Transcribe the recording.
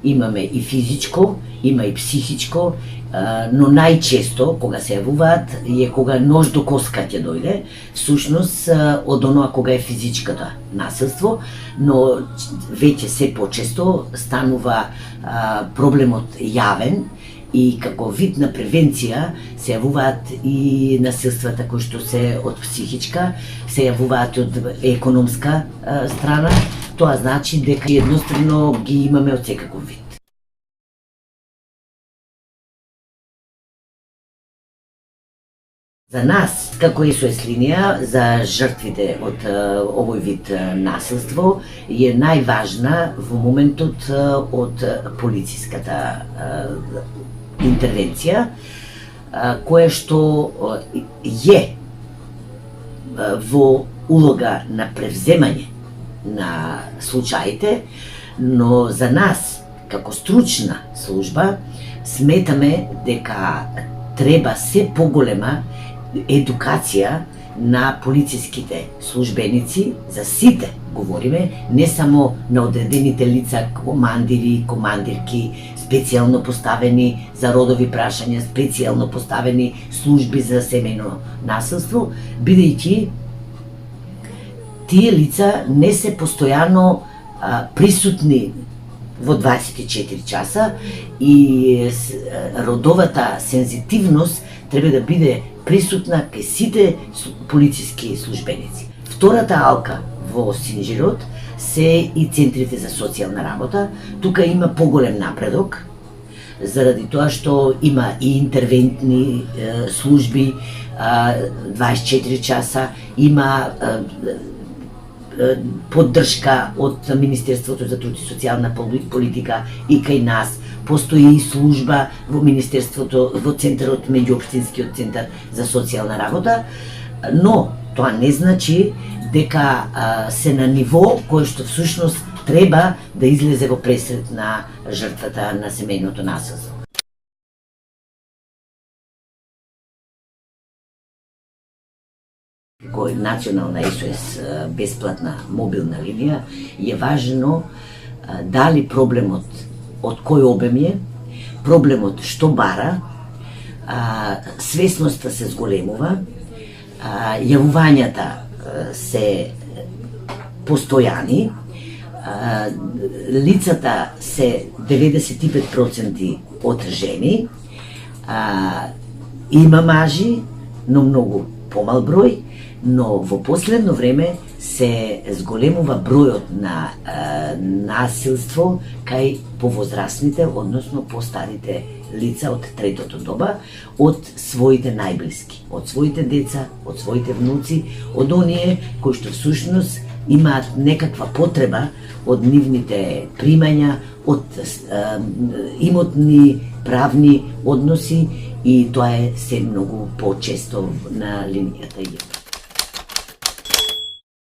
имаме и физичко, има и психичко, но најчесто кога се јавуваат е кога нож до коска ќе дојде, всушност од оноа кога е физичката насилство, но веќе се почесто станува проблемот јавен и како вид на превенција се јавуваат и насилствата кои што се од психичка, се јавуваат од економска страна. Тоа значи дека едноставно ги имаме од секаков вид. За нас, како SOS линија, за жртвите од овој вид насилство, е најважна во моментот од полициската интервенција, која што е во улога на превземање на случаите, но за нас, како стручна служба, сметаме дека треба се поголема едукација на полициските службеници, за сите говориме, не само на одредените лица, командири, командирки, специјално поставени за родови прашања, специјално поставени служби за семејно насилство, бидејќи тие лица не се постојано присутни во 24 часа и родовата сензитивност треба да биде присутна кај сите полициски службеници. Втората алка во Синџирот се и центрите за социјална работа. Тука има поголем напредок, заради тоа што има и интервентни служби 24 часа, има поддршка од Министерството за труд и социјална политика и кај нас. Постои и служба во Министерството, во Центарот, меѓуопштинскиот центар за социјална работа, но тоа не значи дека се на ниво кое што всушност треба да излезе во пресред на жртвата на семејното насилство. Кој национална SOS бесплатна мобилна линија е важно дали проблемот од кој обем е, проблемот што бара, свесноста се зголемува, јавувањата се постојани, лицата се 95% од жени, има мажи, но многу помал број, но во последно време се зголемува бројот на насилство кај повозрастните, односно постарите лица од третото доба, од своите најблиски, од своите деца, од своите внуци, од оние кои што всушност имаат некаква потреба од нивните примања, од имотни, правни односи, и тоа е се многу почесто на линијата.